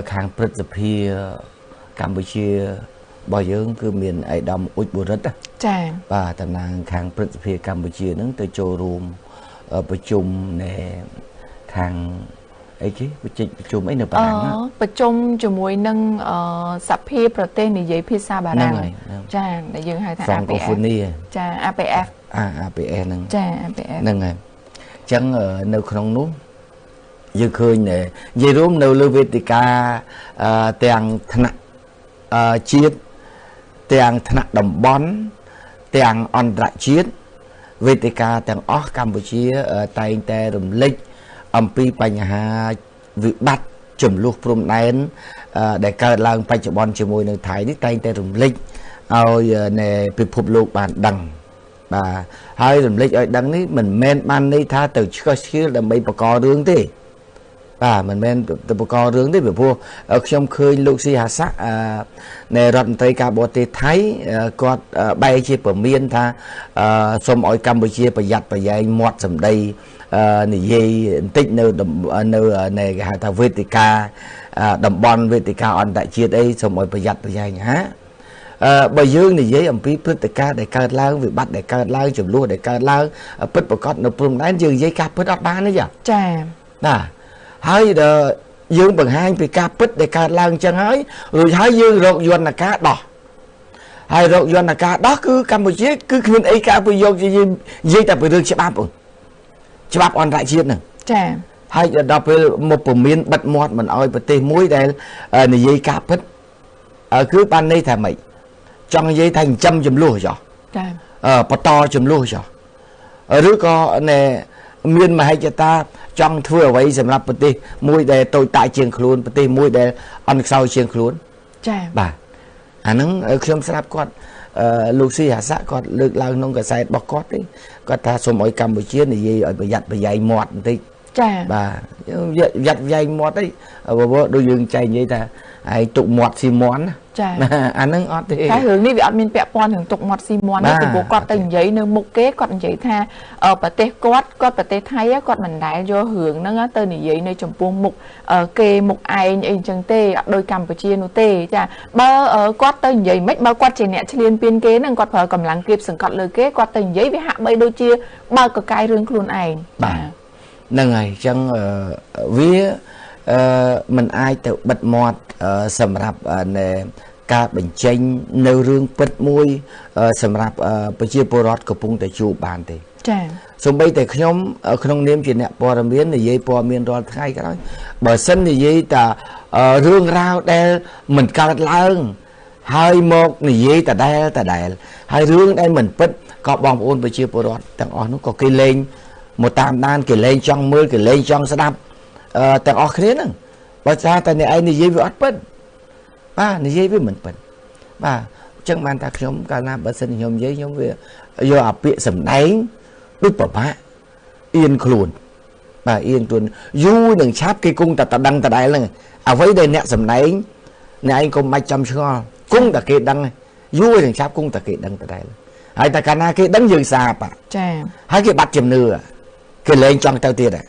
khang prất dập hi Campuchia bao giờ cứ miền ai đâm út bồ rất Chà. Và tầm nàng khang prất dập hi Campuchia nâng tới châu rùmประชุมในทางไอ้ที่ประชุมไอ้หนึ่งประมาณประชุมจะมวยนั่งสัพพีประเทศในยี่พิซซ่าบารังจ้าในยังให้ทาง APF จ้า APF APF นั่ง จ้า APF นั่งไงจังในขนมนู้นยังเคยเนี่ยยี่รุ่มในลูเวติกาเตียงธนาชีดเตียงธนาดมบอนเตียงอันตรชีดเวติกาแต่งออกกัมพูชีไต่แต่รำลึกอัมพีปัญหาวิบัติจุ่มลูกพรมแดนได้เกิดลังปัจจุบันจมูกในไทยที่ไต่แต่รำลึกเอาในพิภพโลกบานดังให้รำลึกเอาดังนี้มันแม่นมันนี่ถ้าตื่นก็เชื่อlà mấyประกอบเรื่องที่mình men từประกอบเรื่องที่แบบพวกខ្ញុំឃើញលោកស៊ីហាសាในរដ្ឋមន្ត្រីការបរទេសថៃគាត់បែរជាពមៀនថាសូមឲ្យកម្ពុជាប្រយ័ត្នប្រយែងមាត់សម្ដីនិយាយបន្តិចនៅគេហៅថាវេទិកាតំបន់វេទិកាអន្តរជាតិអីសូមឲ្យប្រយ័ត្នប្រយែងហាបើយើងនិយាយអំពីព្រឹត្តិការណ៍ដែលកើតឡើងវិបត្តិដែលកើតឡើងចំនួនដែលកើតឡើងពិតប្រាកដនៅព្រំដែនយើងនិយាយការពិតអត់បានទេចាបាទហើយយើងបង្ហាញពីការពិតដែលកើតឡើងចឹងហើយរួចហើយយើងរកយន្តការដោះហើយរកយន្តការដោះគឺកម្ពុជាគឺគ្មានអីការប្រយោគជាយើងនិយាយតែពីរឿងច្បាប់អន្តរជាតិហ្នឹងចាហើយដល់ពេលមកពមៀនបិទមាត់មិនអោយប្រទេសមួយដែលនិយាយការពិតគឺបានន័យថាម៉េចចង់និយាយថាចិញ្ចឹមចំនួនចុះចាបន្តចំនួនចុះឬក៏មានមហិច្ឆតាចង់ធ្វើអ្វីសម្រាប់ប្រទេសមួយដែលតូចតាចជាងខ្លួនប្រទេសមួយដែលអន់ខ្សោយជាងខ្លួនចាបាទអាហ្នឹងខ្ញុំស្ដាប់គាត់លោកស៊ីហាសាគាត់លើកឡើងក្នុងកាសែតរបស់គាត់ទេគាត់ថាសូមឲ្យកម្ពុជានិយាយឲ្យប្រយ័ត្នប្រយែងមាត់បន្តិចចាបាទប្រយ័ត្នប្រយែងមាត់អីដូចយើងចែកនិយាយថាហើយទុកមាត់ស៊ីមាន់ចាអាហ្នឹងអត់ទេតែរឿងនេះវាអត់មានពាក់ព័ន្ធនឹងទុកមាត់ស៊ីមាន់ទេពីព្រោះគាត់ទៅនិយាយនៅមុខគេគាត់និយាយថាប្រទេសគាត់ប្រទេសថៃគាត់មិនដែលយករឿងហ្នឹងទៅនិយាយនៅចំពោះមុខគេមុខឯងអីអញ្ចឹងទេអត់ដូចកម្ពុជានោះទេចាបើគាត់ទៅនិយាយមិនបើគាត់ជាអ្នកឈ្លានពានគេហ្នឹងគាត់ប្រើកម្លាំងគៀបសង្កត់លើគេគាត់ទៅនិយាយវាហាក់បីដូចជាបើកកកាយរឿងខ្លួនឯងបាទហ្នឹងហើយអញ្ចឹងវាមិនអាចទៅបិទមាត់សម្រាប់ការបញ្ចេញនៅរឿងពិតមួយសម្រាប់ប្រជាពលរដ្ឋកំពុងតែជួបបានទេចា៎សូម្បីតែខ្ញុំក្នុងនាមជាអ្នកព័ត៌មាននិយាយព័ត៌មានរាល់ថ្ងៃក៏ដោយបើសិននិយាយតែរឿងរ៉ាវដែលមិនកើតឡើងហើយមកនិយាយដដែលហើយរឿងដែលមិនពិតក៏បងប្អូនប្រជាពលរដ្ឋទាំងអស់នោះក៏គេលេងមកតាមដានគេលេងចង់មើលគេលេងចង់ស្ដាប់ទាំងអស់គ្នាហ្នឹងបើថាតែអ្នកឯងនិយាយវាអត់ពិតបាទនិយាយវាមិនពិតបាទអញ្ចឹងបានថាខ្ញុំកាលណាបើសិនខ្ញុំនិយាយខ្ញុំវាយកអាពាក្យសម្ដែងដូចប្រមាអៀនខ្លួនបាទអៀនខ្លួនយូរនឹងឆាប់គេគង់តែតដឹងតដែលហ្នឹងអ្វីដែលអ្នកសម្ដែងអ្នកឯងកុំបាច់ចាំឆ្ងល់គង់តែគេដឹងយូរនឹងឆាប់គង់តែគេដឹងតដែលហើយតែកាលណាគេដឹងយើងសាបចាហើយគេបាត់ជំនឿគេលែងចង់ទៅទៀតហ៎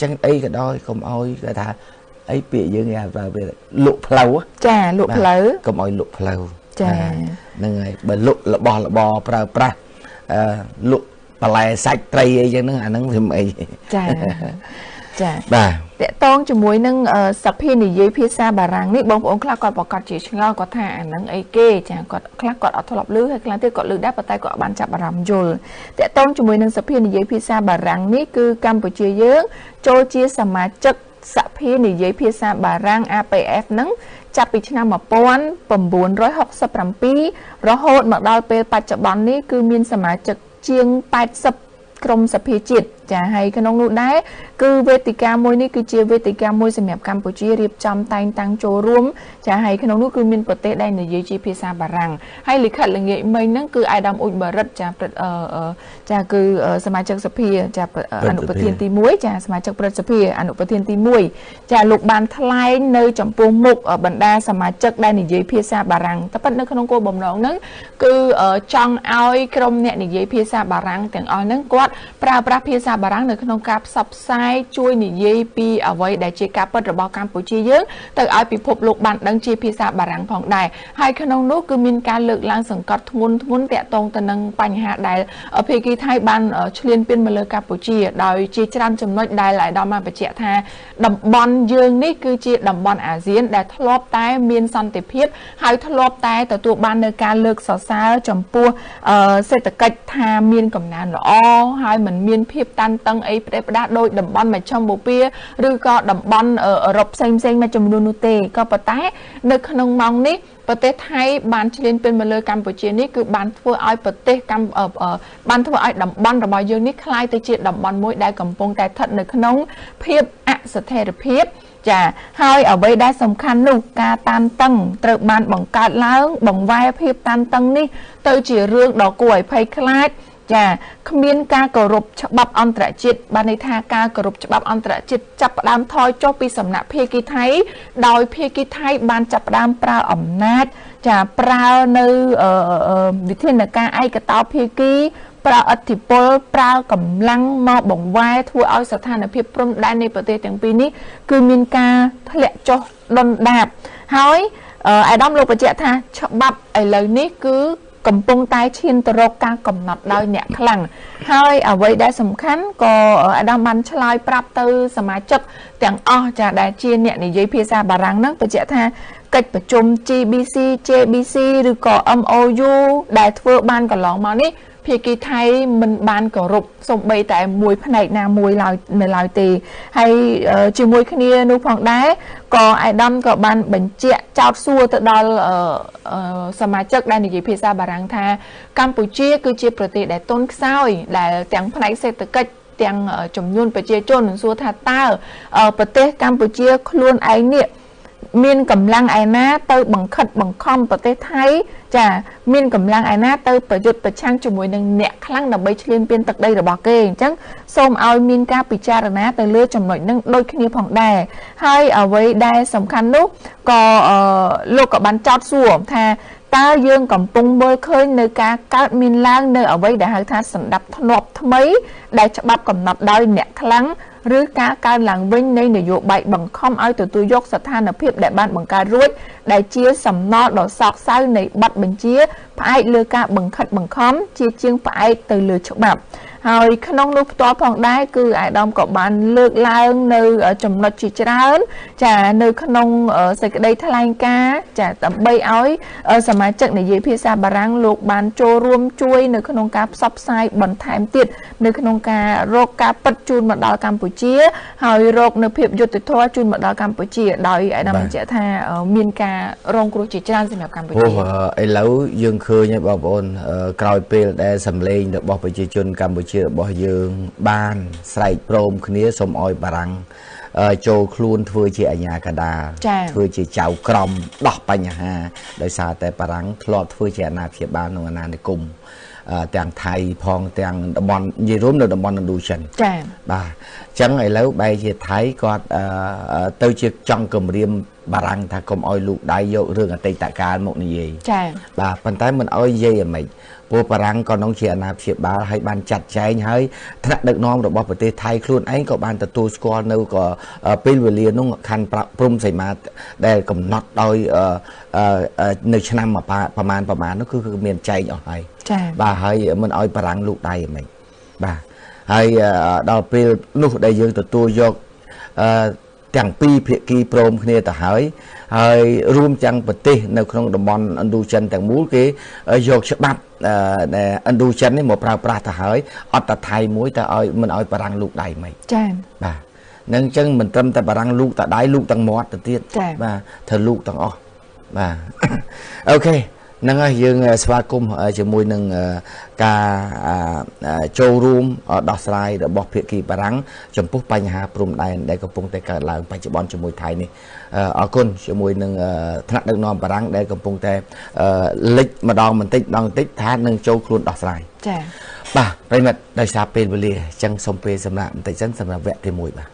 ចឹងអីក៏ដោយកុំអោយគេថាអីពាក្យយើងគេប្រើពាក្យលក់ផ្លូវចាលក់ផ្លូវកុំអោយលក់ផ្លូវចាហ្នឹងហើយបើលក់របស់របរប្រើប្រាស់លក់បន្លែសាច់ត្រីអីចឹងហ្នឹងអាហ្នឹងវាមិនអីចាចាបាទតកតងជាមួយនឹងសភានិយាយភាសាបារាំងនេះបងប្អូនខ្លះគាត់ប្រកាសជាឆ្ងល់គាត់ថាអាហ្នឹងអីគេចាគាត់ខ្លះគាត់អត់ធ្លាប់ឮហើយខ្លះទៀតគាត់ឮដែរប៉ុន្តែគាត់អត់បានចាប់អារម្មណ៍យល់តកតងជាមួយនឹងសភានិយាយភាសាបារាំងនេះគឺកម្ពុជាយើងចូលជាសមាជិកសភានិយាយភាសាបារាំង APF ហ្នឹងចាប់ពីឆ្នាំ1967រហូតមកដល់ពេលបច្ចុប្បន្ននេះគឺមានសមាជិកជាង80ក្រុមសភាជាតិចាហើយក្នុងនោះដែរគឺវេទិកាមួយនេះគឺជាវេទិកាមួយសម្រាប់កម្ពុជារៀបចំតែងតាំងចូលរួមចាហើយក្នុងនោះគឺមានប្រទេសដែលនិយាយជាភាសាបារាំងហើយលិខិតល្ងាចមិញហ្នឹងគឺអាយដាមអ៊ុចបារិតចាគឺសមាជិកសភាចាអនុប្រធានទី1ចាសមាជិកព្រឹទ្ធសភាអនុប្រធានទី1ចាលោកបានថ្លែងនៅចំពោះមុខបណ្ដាសមាជិកដែលនិយាយភាសាបារាំងតែប៉ុន្តែនៅក្នុងគោលបំណងហ្នឹងគឺចង់ឲ្យក្រុមអ្នកនិយាយភាសាបារាំងទាំងអស់ហ្នឹងគាត់ប្រើប្រាស់ភាសា បារាំងនៅក្នុងការផ្សព្វផ្សាយជួយនិយាយពីអ្វីដែលជាការពិតរបស់កម្ពុជាយើងទៅឲ្យពិភពលោកបានដឹងជាភាសាបារាំងផងដែរហើយក្នុងនោះគឺមានការលើកឡើងសង្កត់ធ្ងន់តាក់ទងទៅនឹងបញ្ហាដែលភាគីថៃបានឈ្លានពានមកលើកម្ពុជាដោយជាច្រើនចំណុចដែលអាយដាមបានបញ្ជាក់ថាតំបន់យើងនេះគឺជាតំបន់អាស៊ានដែលធ្លាប់តែមានសន្តិភាពហើយធ្លាប់តែទទួលបាននៅការលើកសរសើរចំពោះសេដ្ឋកិច្ចថាមានកំណើនល្អហើយមិនមានភាពតានតឹងអីផ្ដេសផ្ដាសដោយតំបន់មជ្ឈមបូព៌ាឬក៏តំបន់អឺរ៉ុបផ្សេងមួយចំនួននោះទេក៏ប៉ុន្តែនៅក្នុងម៉ោងនេះប្រទេសថៃបានឈ្លានពានមកលើកម្ពុជានេះគឺបានធ្វើឲ្យប្រទេសបានធ្វើឲ្យតំបន់របស់យើងនេះคล้ายទៅជាតំបន់មួយដែលកំពុងតែស្ថិតនៅក្នុងភាពអស្ថិរភាពចាហើយអ្វីដែលសំខាន់នោះការតានតឹងត្រូវបានបង្កើតឡើងបង្វែរភាពតានតឹងនេះទៅជារឿងដ៏គួរឲ្យភ័យខ្លាចចាគ្មានការគោរពច្បាប់អន្តរជាតិបានន័យថាការគោរពច្បាប់អន្តរជាតិចាប់ផ្ដើមថយចុះពីសំណាក់ភាគីថៃដោយភាគីថៃបានចាប់ផ្ដើមប្រើអំណាចចាប្រើនៅវិធានការឯកតោភាគីប្រើឥទ្ធិពលប្រើកម្លាំងមកបង្វែរធ្វើឲ្យស្ថានភាពព្រំដែននៃប្រទេសទាំងពីរនេះគឺមានការធ្លាក់ចុះដុនដាបហើយអាដាមលោកបញ្ជាក់ថាច្បាប់ឥឡូវនេះគឺកំពុងតែឈានទៅរកការកំណត់ដោយអ្នកខ្លាំងហើយអ្វីដែលសំខាន់ក៏អាដាមបានឆ្លើយប្រាប់ទៅសមាជិកទាំងអស់ចាដែលជាអ្នកនិយាយភាសាបារាំងហ្នឹងបញ្ជាក់ថាកិច្ចប្រជុំ GBC JBC ឬក៏ MOU ដែលធ្វើបានកន្លងមកនេះភាគីថៃមិនបានគោរពសូម្បីតែមួយផ្នែកណាមួយនៅឡើយទេហើយជាមួយគ្នានោះផងដែរក៏អាយដាមក៏បានបញ្ជាក់ចោទសួរទៅដល់សមាជិកដែលនិយាយភាសាបារាំងថាកម្ពុជាគឺជាប្រទេសដែលទន់ខ្សោយដែលទាំងផ្នែកសេដ្ឋកិច្ចទាំងចំនួនប្រជាជននឹងសួរថាតើប្រទេសកម្ពុជាខ្លួនឯងនេះមានកម្លាំងឯណាទៅបង្ខិតបង្ខំប្រទេសថៃចាមានកម្លាំងឯណាទៅប្រយុទ្ធប្រឆាំងជាមួយនឹងអ្នកខ្លាំងដើម្បីឈ្លានពានទឹកដីរបស់គេអញ្ចឹងសូមឲ្យមានការពិចារណាទៅលើចំណុចហ្នឹងដូចគ្នាផងដែរហើយអ្វីដែលសំខាន់នោះក៏លោកក៏បានចោទសួរថាតើយើងកំពុងមើលឃើញនៅការកើតមានឡើងនៅអ្វីដែលហៅថាសន្តិភាពធ្នាប់ថ្មីដែលច្បាប់កំណត់ដោយអ្នកខ្លាំងឬការកើនឡើងវិញនៃនយោបាយបង្ខំឲ្យទទួលយកស្ថានភាពដែលបានបង្កើតរួចដែលជាសំណល់ដ៏សោកសៅនៃបទបញ្ជាផ្អែកលើការបង្ខិតបង្ខំជាជាងផ្អែកទៅលើច្បាប់ហើយក្នុងនោះផ្ទាល់ផងដែរគឺអាយដាមក៏បានលើកឡើងនៅចំណុចជាច្រើនចានៅក្នុងសេចក្តីថ្លែងការណ៍ចាដើម្បីឲ្យសមាជិកនិយាយភាសាបារាំងលោកបានចូលរួមជួយនៅក្នុងការផ្សព្វផ្សាយបន្ថែមទៀតនៅក្នុងការរកការពិតជូនមកដល់កម្ពុជាហើយរកនៅភាពយុត្តិធម៌ជូនមកដល់កម្ពុជាដោយអាយដាមបញ្ជាក់ថាមានការរងគ្រោះជាច្រើនសម្រាប់កម្ពុជាឥឡូវយើងឃើញហើយបងប្អូនក្រោយពេលដែលសម្លេងរបស់ប្រជាជនកម្ពុជារបស់យើងបានស្រែកព្រមគ្នាសូមឲ្យបារាំងចូលខ្លួនធ្វើជាអាញាកណ្ដាលធ្វើជាចៅក្រមដោះបញ្ហាដោយសារតែបារាំងធ្លាប់ធ្វើជាអាណាព្យាបាលក្នុងអាណានិគមទាំងថៃផងទាំងតំបន់និយាយរួមនៅតំបន់ឥណ្ឌូចិនចា៎បាទអញ្ចឹងឥឡូវបែរជាថៃគាត់ទៅជាចង់គម្រាមបារាំងថាកុំឲ្យលូកដៃយករឿងអតីតកាលមកនិយាយចា៎បាទប៉ុន្តែមិនឲ្យនិយាយអ្ហ្មិចព្រោះបារាំងក៏នឹងជាអាណាព្យាបាលហើយបានចាត់ចែងហើយថ្នាក់ដឹកនាំរបស់ប្រទេសថៃខ្លួនឯងក៏បានទទួលស្គាល់នៅក៏ពេលវេលានោះខណ្ឌព្រំសីមាដែលកំណត់ដោយនៅឆ្នាំប្រមាណនោះគឺមានចែងអស់ហើយចា៎បាទហើយមិនឲ្យបារាំងលូកដៃហ្មិចបាទហើយដល់ពេលនោះដែលយើងទទួលយកទាំងពីរភាគីព្រមគ្នាទៅហើយរួមទាំងប្រទេសនៅក្នុងតំបន់ឥណ្ឌូចិនទាំងមូលគេយកច្បាប់ដែលឥណ្ឌូចិននេះមកប្រើប្រាស់ទៅហើយអត់តែថៃមួយតែឲ្យមិនឲ្យបារាំងលូកដៃហ្មិចចា៎បាទនឹងអញ្ចឹងមិនត្រឹមតែបារាំងលូកតែដៃលូកទាំងមាត់ទៅទៀតបាទធ្វើលូកទាំងអស់បាទអូខេហ្នឹងហើយយើងស្វាគមន៍ជាមួយនឹងការចូលរួមដោះស្រាយរបស់ភាគីបារាំងចំពោះបញ្ហាព្រំដែនដែលកំពុងតែកើតឡើងបច្ចុប្បន្នជាមួយថៃនេះអរគុណជាមួយនឹងថ្នាក់ដឹកនាំបារាំងដែលកំពុងតែលេចម្ដងបន្តិចថានឹងចូលខ្លួនដោះស្រាយចា៎បាទប្រិមិត្តដោយសារពេលវេលាអញ្ចឹងសូមពេលសម្រាប់បន្តិចសិនសម្រាប់វគ្គទី1បាទ